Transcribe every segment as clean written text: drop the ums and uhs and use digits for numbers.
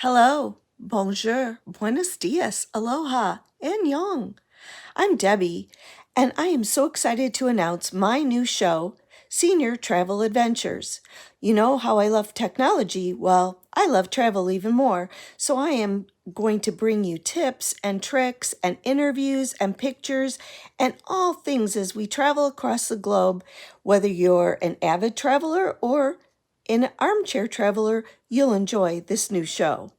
Hello, bonjour, buenos dias, aloha, and yong. I'm Debbie, and I am so excited to announce my new show, Senior Travel Adventures. You know how I love technology? Well, I love travel even more, so I am going to bring you tips and tricks and interviews and pictures and all things as we travel across the globe. Whether you're an avid traveler or an armchair traveler, you'll enjoy this new show.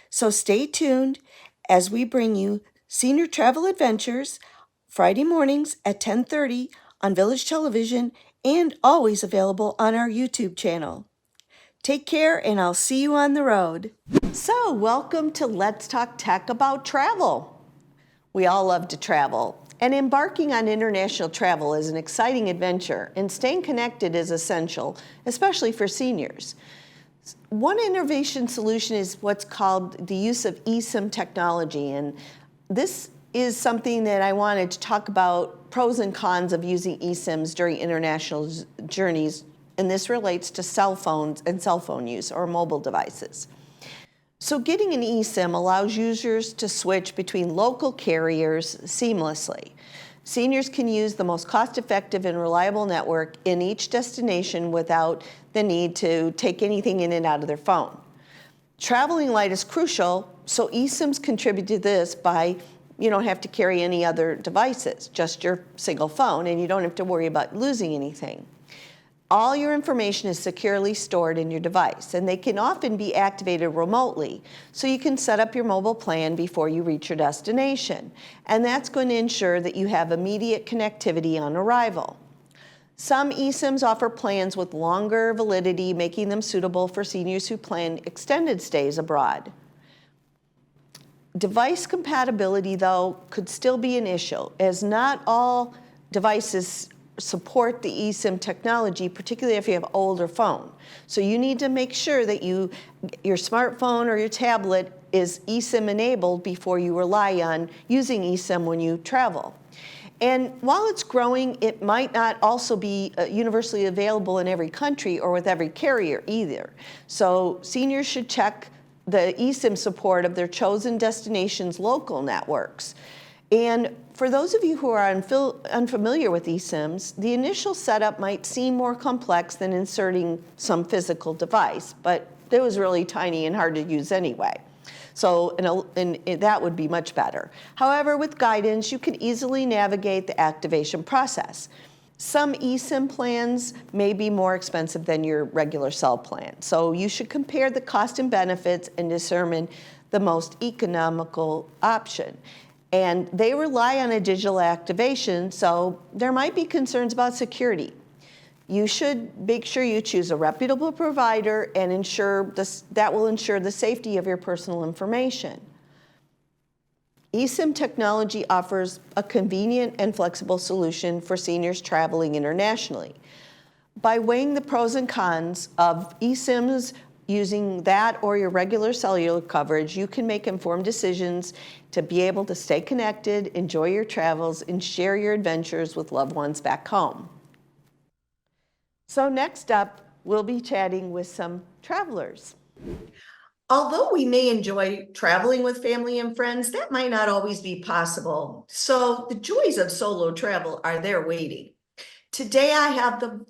So stay tuned as we bring you Senior Travel Adventures Friday mornings at 10:30 on Village Television and always available on our YouTube channel. Take care and I'll see you on the road. So, welcome to Let's Talk Tech About Travel. We all love to travel, and embarking on international travel is an exciting adventure, and staying connected is essential, especially for seniors. One innovation solution is what's called the use of eSIM technology, and this is something that I wanted to talk about pros and cons of using eSIMs during international journeys, and this relates to cell phones and cell phone use or mobile devices. So getting an eSIM allows users to switch between local carriers seamlessly. Seniors can use the most cost-effective and reliable network in each destination without the need to take anything in and out of their phone. Traveling light is crucial, so eSIMs contribute to this by you don't have to carry any other devices, just your single phone, and you don't have to worry about losing anything. All your information is securely stored in your device, and they can often be activated remotely, so you can set up your mobile plan before you reach your destination, and that's going to ensure that you have immediate connectivity on arrival. Some eSIMs offer plans with longer validity, making them suitable for seniors who plan extended stays abroad. Device compatibility, though, could still be an issue, as not all devices support the eSIM technology, particularly if you have an older phone. So you need to make sure that your smartphone or your tablet is eSIM enabled before you rely on using eSIM when you travel. And while it's growing, it might not also be universally available in every country or with every carrier either. So seniors should check the eSIM support of their chosen destination's local networks. And for those of you who are unfamiliar with eSIMs, the initial setup might seem more complex than inserting some physical device, but it was really tiny and hard to use anyway. So that would be much better. However, with guidance, you can easily navigate the activation process. Some eSIM plans may be more expensive than your regular cell plan, so you should compare the cost and benefits and determine the most economical option. And they rely on a digital activation, so there might be concerns about security. You should make sure you choose a reputable provider and that will ensure the safety of your personal information. eSIM technology offers a convenient and flexible solution for seniors traveling internationally. By weighing the pros and cons of eSIMs, using that or your regular cellular coverage, you can make informed decisions to be able to stay connected, enjoy your travels, and share your adventures with loved ones back home. So next up, we'll be chatting with some travelers. Although we may enjoy traveling with family and friends, that might not always be possible. So the joys of solo travel are there waiting. Today, I have the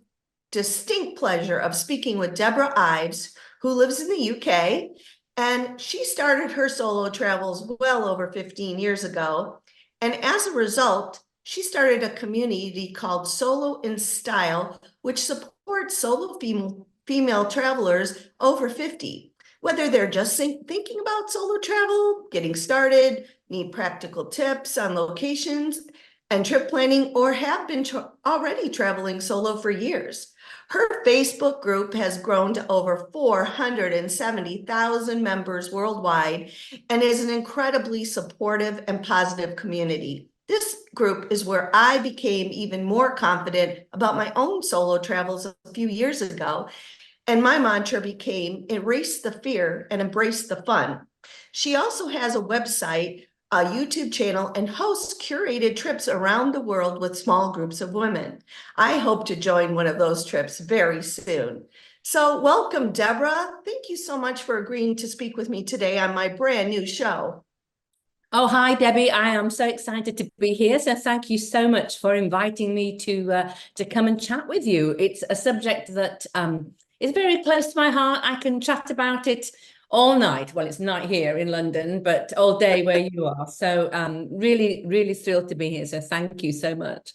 distinct pleasure of speaking with Deborah Ives, who lives in the UK, and she started her solo travels well over 15 years ago. And as a result, she started a community called Solo in Style, which supports solo female travelers over 50. Whether they're just thinking about solo travel, getting started, need practical tips on locations and trip planning, or have been already traveling solo for years. Her Facebook group has grown to over 470,000 members worldwide and is an incredibly supportive and positive community. This group is where I became even more confident about my own solo travels a few years ago, and my mantra became erase the fear and embrace the fun. She also has a website, a YouTube channel, and hosts curated trips around the world with small groups of women. I hope to join one of those trips very soon. So, welcome, Deborah. Thank you so much for agreeing to speak with me today on my brand new show. Oh, hi, Debbie. I am so excited to be here. So thank you so much for inviting me to come and chat with you. It's a subject that is very close to my heart. I can chat about it all night. Well, it's night here in London, but all day where you are. So really, really thrilled to be here. So thank you so much.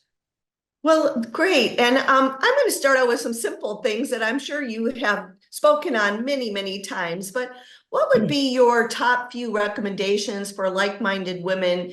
Well, great. And I'm going to start out with some simple things that I'm sure you have spoken on many, many times. But what would be your top few recommendations for like-minded women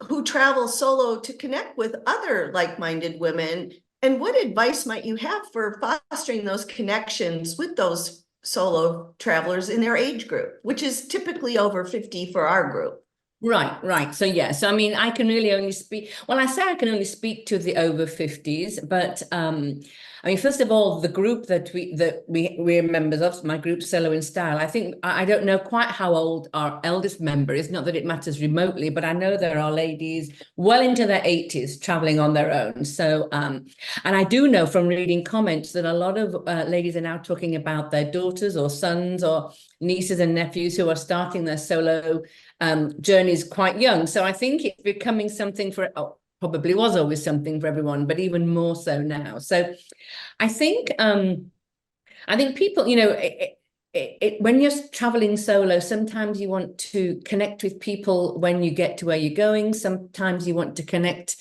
who travel solo to connect with other like-minded women? And what advice might you have for fostering those connections with those solo travelers in their age group, which is typically over 50 for our group? Right, right. So yeah, so I mean, I can really only speak, well, I say I can only speak to the over 50s, but I mean, first of all, the group we're members of, my group Solo in Style, I think I don't know quite how old our eldest member is, not that it matters remotely, but I know there are ladies well into their 80s traveling on their own. So and I do know from reading comments that a lot of ladies are now talking about their daughters or sons or nieces and nephews who are starting their solo journeys quite young. So I think it's becoming something for, probably was always something for everyone, but even more so now. So I think people, when you're traveling solo, sometimes you want to connect with people when you get to where you're going. Sometimes you want to connect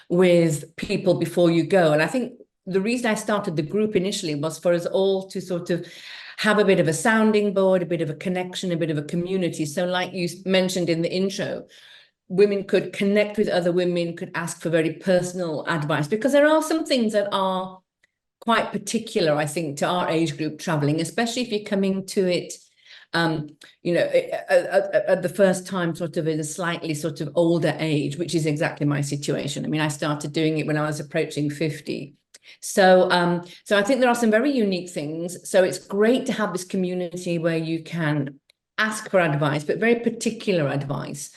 with people before you go. And I think the reason I started the group initially was for us all to sort of have a bit of a sounding board, a bit of a connection, a bit of a community. So like you mentioned in the intro, women could connect with other women, could ask for very personal advice, because there are some things that are quite particular, I think, to our age group traveling, especially if you're coming to it at the first time sort of in a slightly sort of older age, which is exactly my situation. I mean, I started doing it when I was approaching 50. So I think there are some very unique things. So it's great to have this community where you can ask for advice, but very particular advice.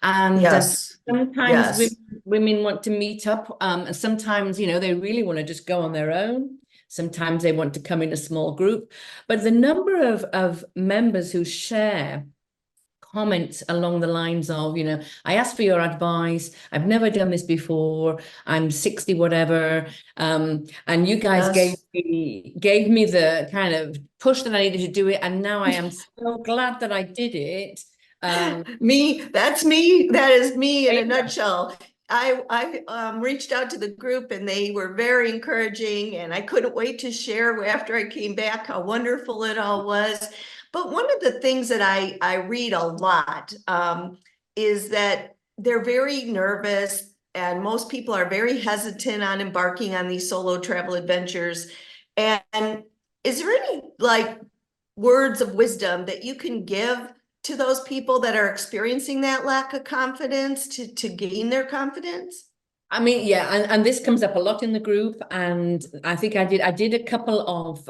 And Yes, sometimes yes. women want to meet up, and sometimes, they really want to just go on their own. Sometimes they want to come in a small group. But the number of members who share comments along the lines of, I asked for your advice. I've never done this before. I'm 60, whatever. And you guys gave Yes. me the kind of push that I needed to do it. And now I am so glad that I did it. Me, that's me. That is me in a Yeah. nutshell. I reached out to the group and they were very encouraging, and I couldn't wait to share after I came back how wonderful it all was. But one of the things that I read a lot is that they're very nervous, and most people are very hesitant on embarking on these solo travel adventures. And is there any like words of wisdom that you can give to those people that are experiencing that lack of confidence to gain their confidence? I mean, yeah, and this comes up a lot in the group, and I think I did a couple of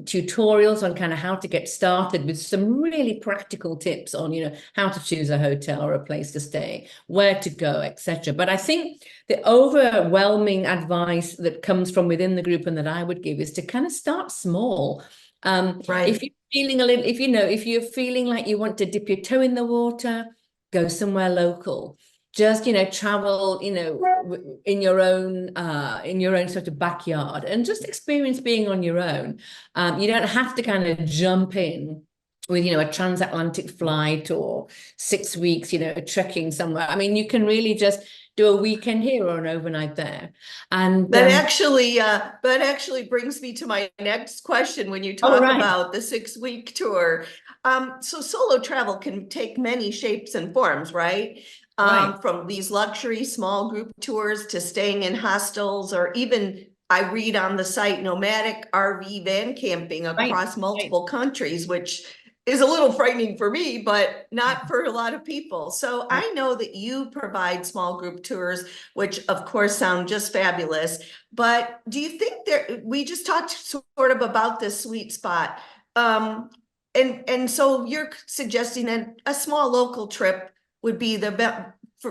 tutorials on kind of how to get started with some really practical tips on, how to choose a hotel or a place to stay, where to go, etc. But I think the overwhelming advice that comes from within the group and that I would give is to kind of start small. If Right. you're feeling a little, if you're feeling like you want to dip your toe in the water, go somewhere local. Just travel in your own sort of backyard and just experience being on your own. You don't have to kind of jump in with a transatlantic flight or 6 weeks trekking somewhere. I mean, you can really just do a weekend here or an overnight there. And That actually brings me to my next question when you oh, talk right, about the 6 week tour. So solo travel can take many shapes and forms, right? right, From these luxury small group tours to staying in hostels, or even I read on the site nomadic RV van camping right, across right. multiple countries, which is a little frightening for me, but not for a lot of people. So Right. I know that you provide small group tours, which of course sound just fabulous. But do you think we just talked sort of about this sweet spot. And so you're suggesting that a small local trip would be the best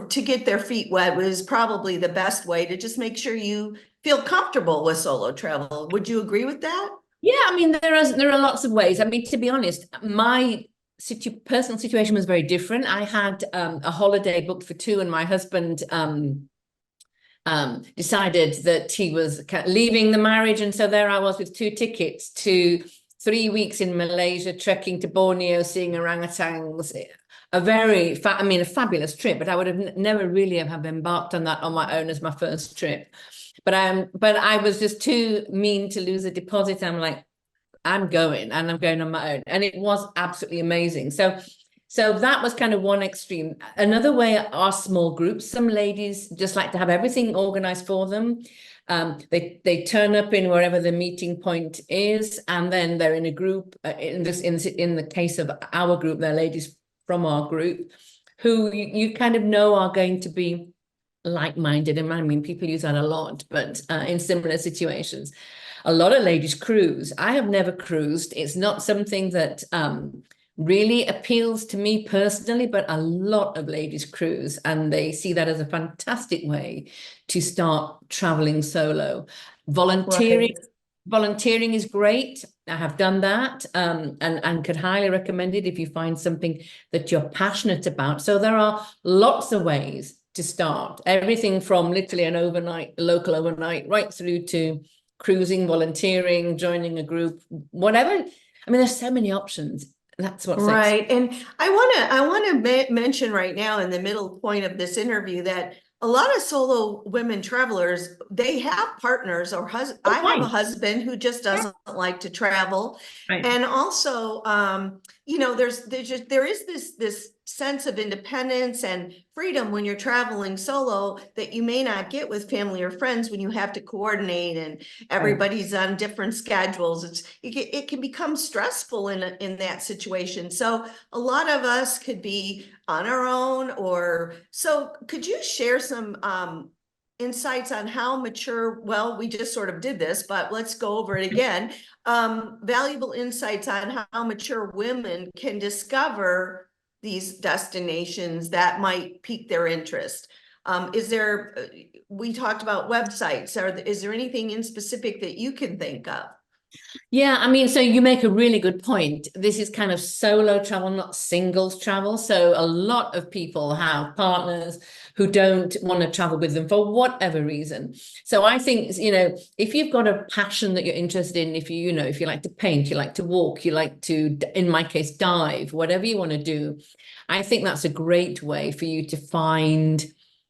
to get their feet wet was probably the best way to just make sure you feel comfortable with solo travel. Would you agree with that? Yeah, I mean, there are lots of ways. I mean, to be honest, my personal situation was very different. I had a holiday booked for two, and my husband decided that he was leaving the marriage, and so there I was with two tickets to 3 weeks in Malaysia, trekking to Borneo, seeing orangutans. A fabulous trip, but I would have never really have embarked on that on my own as my first trip. But I was just too mean to lose a deposit. I'm like, I'm going, and I'm going on my own. And it was absolutely amazing. So that was kind of one extreme. Another way are small groups. Some ladies just like to have everything organized for them. They turn up in wherever the meeting point is, and then they're in a group. In the case of our group, they're ladies from our group who you kind of know are going to be like-minded. And I mean, people use that a lot, but in similar situations. A lot of ladies cruise. I have never cruised. It's not something that really appeals to me personally, but a lot of ladies cruise, and they see that as a fantastic way to start traveling solo. Volunteering, Right. volunteering is great. I have done that, and could highly recommend it if you find something that you're passionate about. So there are lots of ways to start, everything from literally an overnight, local overnight, right through to cruising, volunteering, joining a group, whatever. I mean, there's so many options. That's what's Right. And I want to mention right now in the middle point of this interview that a lot of solo women travelers, they have partners or I have a right. husband who just doesn't like to travel. Right. And also, there is this sense of independence and freedom when you're traveling solo that you may not get with family or friends when you have to coordinate and Right. everybody's on different schedules. It can become stressful in that situation. So a lot of us could be on our own, or so could you share some insights on how mature, well, we just sort of did this, but let's go over it again. Valuable insights on how mature women can discover these destinations that might pique their interest. We talked about websites. Is there anything in specific that you can think of? Yeah, I mean, so you make a really good point. This is kind of solo travel, not singles travel. So a lot of people have partners who don't want to travel with them for whatever reason. So I think, if you've got a passion that you're interested in, if you like to paint, you like to walk, you like to, in my case, dive, whatever you want to do, I think that's a great way for you to find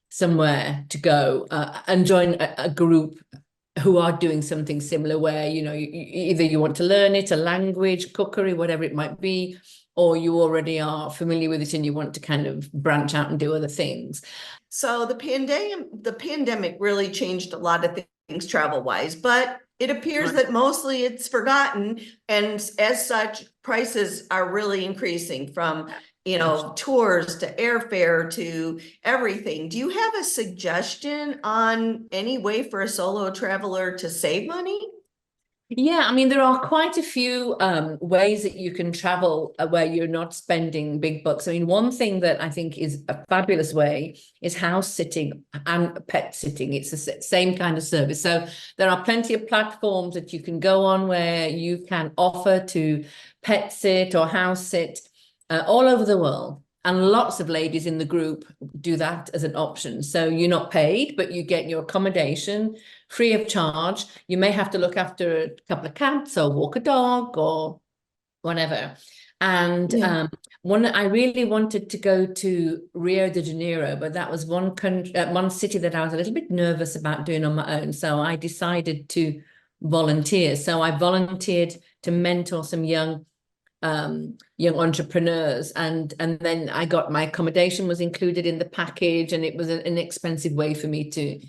somewhere to go and join a group who are doing something similar, where either you want to learn it, a language, cookery, whatever it might be, or you already are familiar with it and you want to kind of branch out and do other things. So the pandemic really changed a lot of things travel wise, but it appears Right. that mostly it's forgotten, and as such, prices are really increasing from tours to airfare to everything. Do you have a suggestion on any way for a solo traveler to save money? Yeah, I mean, there are quite a few ways that you can travel where you're not spending big bucks. I mean, one thing that I think is a fabulous way is house sitting and pet sitting. It's the same kind of service. So there are plenty of platforms that you can go on where you can offer to pet sit or house sit all over the world. And lots of ladies in the group do that as an option. So you're not paid, but you get your accommodation free of charge. You may have to look after a couple of cats or walk a dog or whatever. And Yeah. one, I really wanted to go to Rio de Janeiro, but that was one city that I was a little bit nervous about doing on my own. So I decided to volunteer. So I volunteered to mentor some young entrepreneurs, and then I got my accommodation was included in the package, and it was an inexpensive way for me to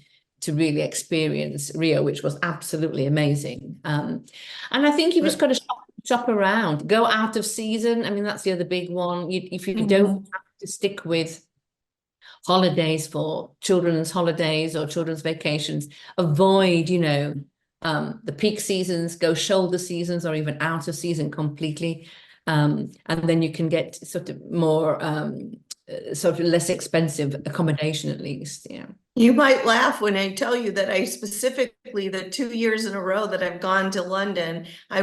really experience Rio, which was absolutely amazing. And I think you've just got to shop around, go out of season. I mean, that's the other big one. If you don't Mhm. have to stick with holidays for children's holidays or children's vacations, avoid, the peak seasons, go shoulder seasons or even out of season completely. And then you can get sort of more sort of less expensive accommodation at least. Yeah. You might laugh when I tell you that I specifically, the 2 years in a row that I've gone to London, I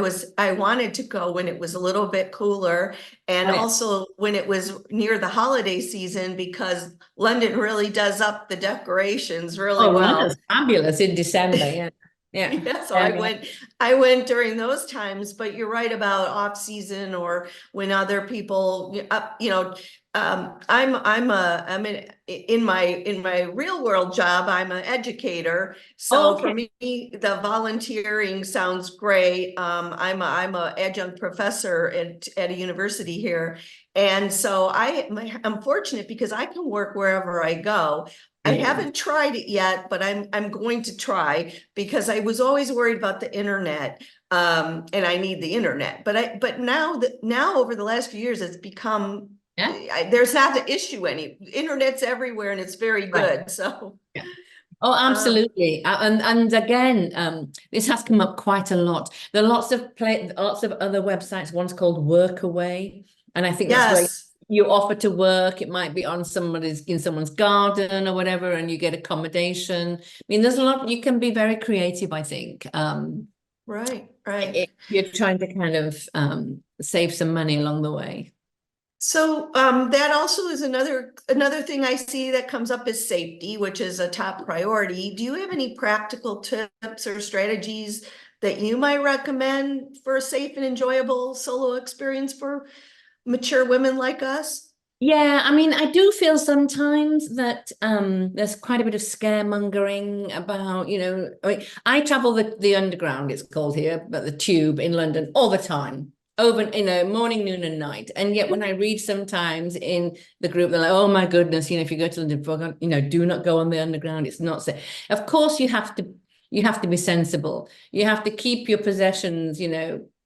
wanted to go when it was a little bit cooler, and Oh, yeah. also when it was near the holiday season, because London really does up the decorations really Oh, well. London's fabulous in December. Yeah. Yeah. Yeah, so I went during those times, but you're right about off season or when other people, I'm in my real world job, I'm an educator. Oh, So for okay. me, the volunteering sounds great. I'm a adjunct professor at a university here. And so I'm fortunate because I can work wherever I go. I Brilliant. haven't tried it yet, but I'm going to try because I was always worried about the internet. And I need the internet. But now over the last few years, it's become Yeah. there's not the issue any. Internet's everywhere and it's very Right. good. So Yeah. Oh, um, absolutely. And again, this has come up quite a lot. There are lots of other websites. One's called Workaway, and I think that's where yes, you offer to work. It might be on in someone's garden or whatever, and you get accommodation. I mean, there's a lot. You can be very creative, I think. right. If you're trying to kind of save some money along the way. So that also is another thing I see that comes up is safety, which is a top priority. Do you have any practical tips or strategies that you might recommend for a safe and enjoyable solo experience for mature women like us? Yeah, I mean, I do feel sometimes that there's quite a bit of scaremongering about, I travel the underground, it's called here, but the tube in London all the time, over, morning, noon, and night. And yet when I read sometimes in the group, they're like, oh my goodness, if you go to London, do not go on the underground, it's not safe. Of course, you have to be sensible. You have to keep your possessions,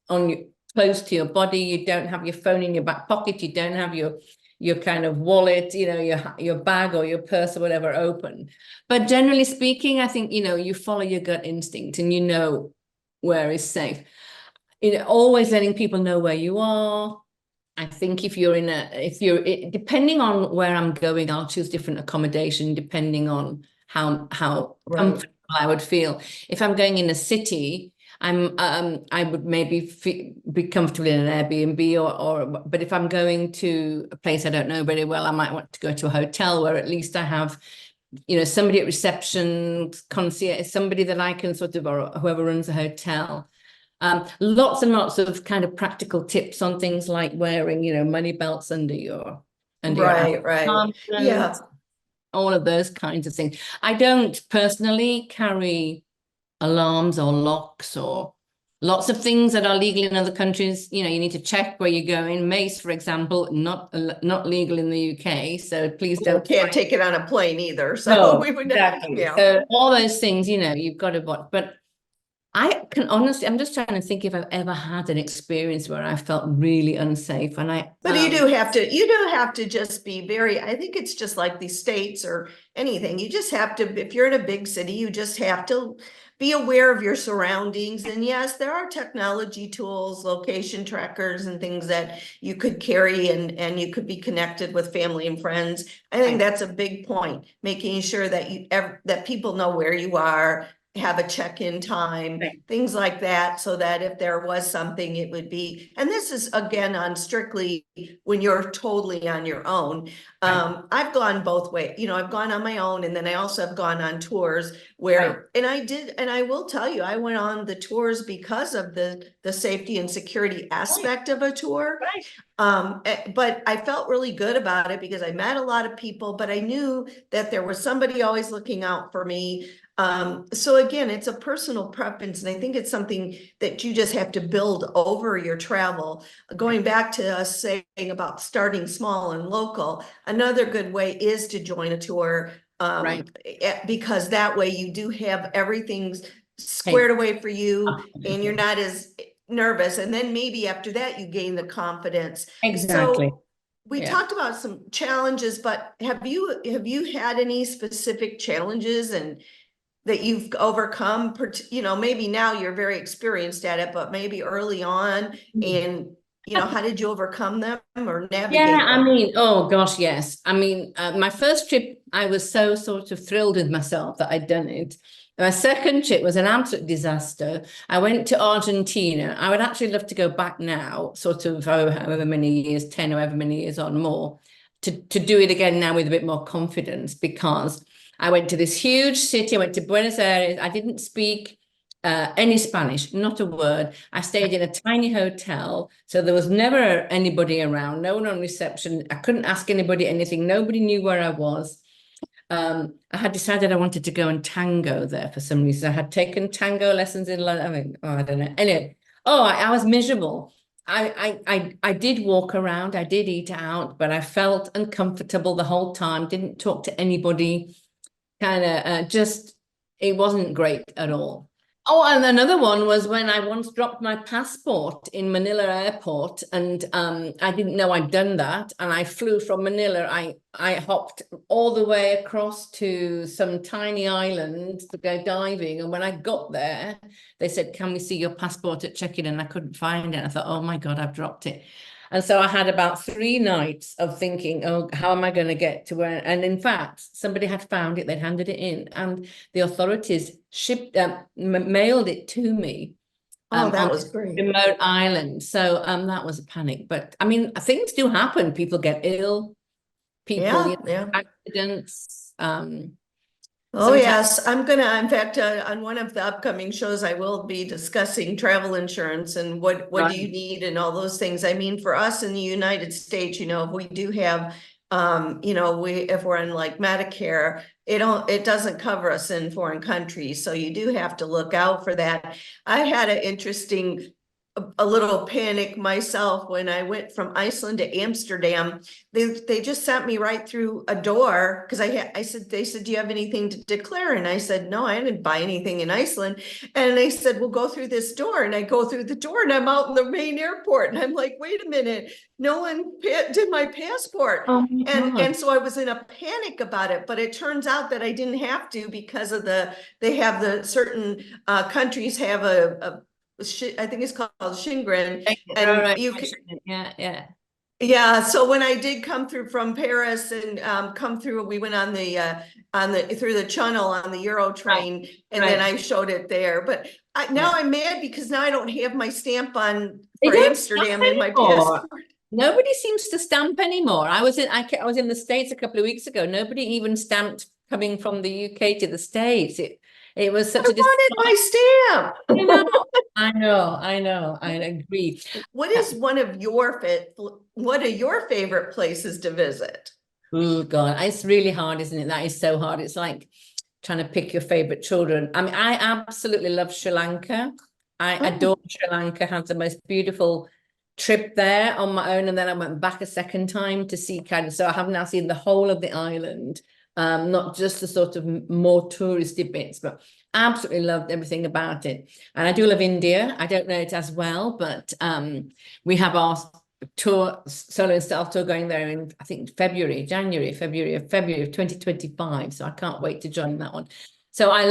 on your close to your body. You don't have your phone in your back pocket. You don't have your kind of wallet, your bag or your purse or whatever open. But generally speaking, I think, you follow your gut instinct and you know where is safe. Always letting people know where you are. I think if you're depending on where I'm going, I'll choose different accommodation depending on how Right. comfortable I would feel. If I'm going in a city, I would maybe be comfortable in an Airbnb but if I'm going to a place I don't know very well, I might want to go to a hotel where at least I have, somebody at reception, concierge, somebody that I can sort of, or whoever runs the hotel. Lots and lots of kind of practical tips on things like wearing, money belts under your Right. armpits, Yeah. all of those kinds of things. I don't personally carry alarms or locks or lots of things that are legal in other countries. You need to check where you're going. Mace, for example, not legal in the UK, so please Well, don't. can't take it on a plane either. So No, we would, exactly. yeah. So all those things, you've got to watch. But I can honestly, I'm just trying to think if I've ever had an experience where I felt really unsafe. And But you do have to just be very, I think it's just like the States or anything. You just have to, if you're in a big city, you just have to be aware of your surroundings. And yes, there are technology tools, location trackers and things that you could carry and you could be connected with family and friends. I think Right, that's a big point, making sure that that people know where you are, have a check-in time, right, things like that, so that if there was something, it would be, and this is again on strictly when you're totally on your own. right, I've gone both ways. I've gone on my own, and then I also have gone on tours right, and I will tell you, I went on the tours because of the safety and security right, aspect of a tour. right. But I felt really good about it because I met a lot of people, but I knew that there was somebody always looking out for me. So again, it's a personal preference, and I think it's something that you just have to build over your travel. Going back to us saying about starting small and local, another good way is to join a tour, Right. because that way you do have everything Hey, squared away for you, and you're absolutely. not as nervous, and then maybe after that you gain the confidence. Exactly. So we Yeah. talked about some challenges, but have you had any specific challenges and that you've overcome? Maybe now you're very experienced at it, but maybe early on, and how did you overcome them or Yeah, navigate I them? mean, oh gosh, yes. I mean, my first trip, I was so sort of thrilled with myself that I'd done it. My second trip was an absolute disaster. I went to Argentina. I would actually love to go back now, sort of however many years, 10 or however many years on more, to do it again now with a bit more confidence because I went to this huge city. I went to Buenos Aires. I didn't speak any Spanish, not a word. I stayed in a tiny hotel, so there was never anybody around, no one on reception. I couldn't ask anybody anything. Nobody knew where I was. I had decided I wanted to go and tango there for some reason. I had taken tango lessons in London. I mean, oh, I don't know. Anyway, I was miserable. I did walk around. I did eat out, but I felt uncomfortable the whole time. Didn't talk to anybody. Kind of just it wasn't great at all. Oh, and another one was when I once dropped my passport in Manila airport, and I didn't know I'd done that. And I flew from Manila. I hopped all the way across to some tiny island to go diving. And when I got there, they said, "Can we see your passport at check-in?" And I couldn't find it. I thought, "Oh my God, I've dropped it." And so I had about 3 nights of thinking, "Oh, how am I going to get to where?" And in fact, somebody had found it, they'd handed it in, and the authorities mailed it to me Oh, on that was this great. remote island. So that was a panic. But I mean, things do happen. People get ill, people, Yeah, yeah. accidents. Oh, Sometimes, yes. In fact, on one of the upcoming shows, I will be discussing travel insurance and what do you right. need and all those things. I mean, for us in the United States, if we do have, if we're in like Medicare, it doesn't cover us in foreign countries. So you do have to look out for that. I had an interesting a little panic myself when I went from Iceland to Amsterdam. They just sent me right through a door because they said, "Do you have anything to declare?" And I said, "No, I didn't buy anything in Iceland." And they said, "Well, go through this door." And I go through the door and I'm out in the main airport. And I'm like, "Wait a minute, no one did my passport." Oh my And God. so I was in a panic about it, but it turns out that I didn't have to because of they have the certain countries have I think it's called Shingren, and Right, you right. can, Yeah, yeah. yeah. So when I did come through from Paris and come through, we went on the through the channel on the Euro Right, train, and then right. I showed it there. But now Yeah. I'm mad because now I don't have my stamp on They for don't stamp Amsterdam in my anymore. passport. Nobody seems to stamp anymore. I was in the States a couple of weeks ago. Nobody even stamped coming from the UK to the States. It was I such a wanted my I know, stamp. I agree. What is one of your what are your favorite places to visit? Oh God, it's really hard, isn't it? That is so hard. It's like trying to pick your favorite children. I mean, I absolutely love Sri Lanka. I adore Oh, Sri Lanka. Had the most beautiful trip there on my own, and then I went back a second time to see kind of. So I have now seen the whole of the island, not just the sort of more touristy bits, but absolutely loved everything about it. And I do love India. I don't know it as well, but we have our tour, solo and self tour going there in, I think, February of 2025. So I can't wait to join that one. So I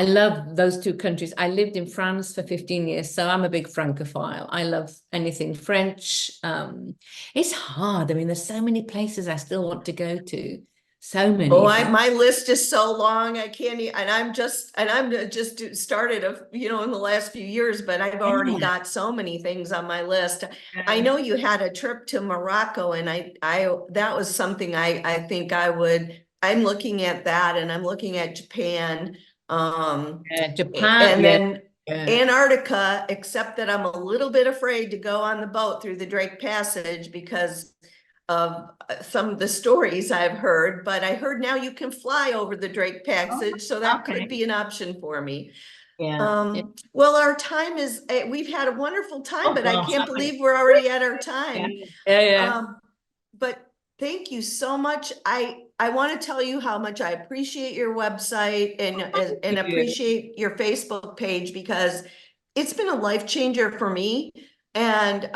love those two countries. I lived in France for 15 years, so I'm a big Francophile. I love anything French. It's hard. I mean, there's so many places I still want to go to. So oh, many. my list is so long. I can't, and I'm just started in the last few years, but I've already Yeah. got so many things on my list. I Yeah. know you had a trip to Morocco, and that was something I think I'm looking at that, and I'm looking at Japan, Yeah, Japan. and Yeah. then Yeah. Antarctica, except that I'm a little bit afraid to go on the boat through the Drake Passage because of some of the stories I've heard, but I heard now you can fly over the Drake Oh, Passage, so that could okay. be an option for me. Yeah. Yeah. Well, our time is, we've had a wonderful time, Oh but I gosh. can't believe we're already at our Yeah. time. Yeah. Yeah. Um, but thank you so much. I want to tell you how much I appreciate your website Thank and you. appreciate your Facebook page because it's been a life changer for me. And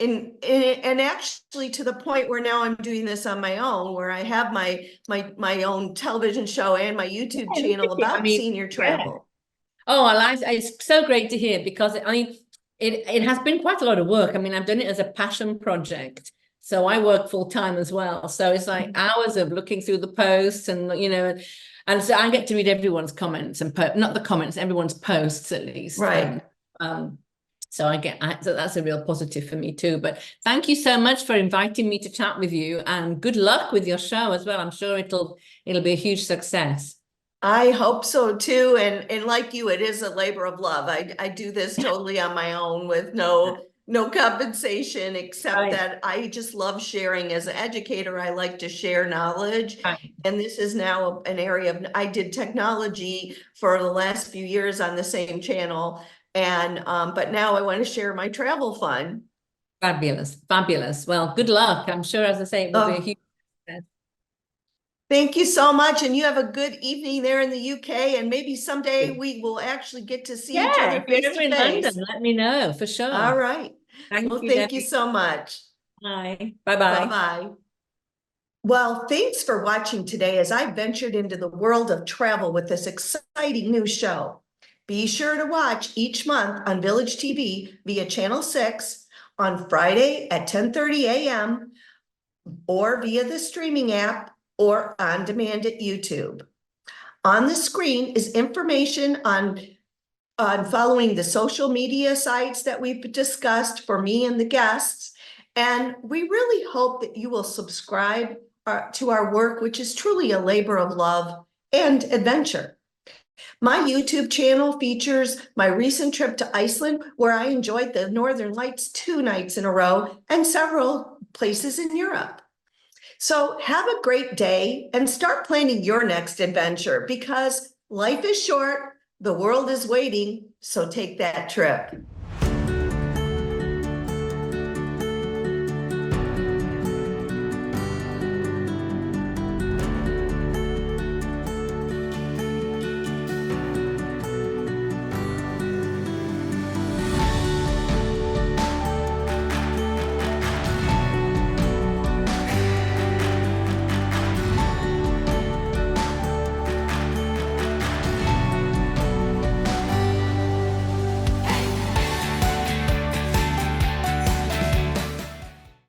and actually to the point where now I'm doing this on my own, where I have my own television show and my YouTube Yeah, look at channel it. I about mean, senior yeah. travel. Oh, it's so great to hear because I mean, it has been quite a lot of work. I mean, I've done it as a passion project. So I work full time as well. So it's like hours of looking through the posts and, and so I get to read everyone's comments and not the comments, everyone's posts at least. Right. Um, so so that's a real positive for me too. But thank you so much for inviting me to chat with you, and good luck with your show as well. I'm sure it'll be a huge success. I hope so too. And like you, it is a labor of love. I do this totally on my own with no compensation, except Right. that I just love sharing. As an educator, I like to share knowledge. Right. And this is now an area of, I did technology for the last few years on the same channel. And but now I want to share my travel fun. Fabulous, fabulous. Well, good luck. I'm sure, as I say, it will be a Oh, huge success. thank you so much. And you have a good evening there in the UK. And maybe someday we will actually get to see each Yeah, other if you're face ever to in London, face. let me know for All sure. right. Thank Well, you, thank you Debbie. so much. Bye. Bye-bye. Bye-bye. Well, thanks for watching today as I ventured into the world of travel with this exciting new show. Be sure to watch each month on Village TV via Channel 6 on Friday at 10:30 a.m. or via the streaming app or on demand at YouTube. On the screen is information on following the social media sites that we've discussed for me and the guests. And we really hope that you will subscribe to our work, which is truly a labor of love and adventure. My YouTube channel features my recent trip to Iceland, where I enjoyed the Northern Lights 2 nights in a row, and several places in Europe. So have a great day and start planning your next adventure, because life is short, the world is waiting, so take that trip.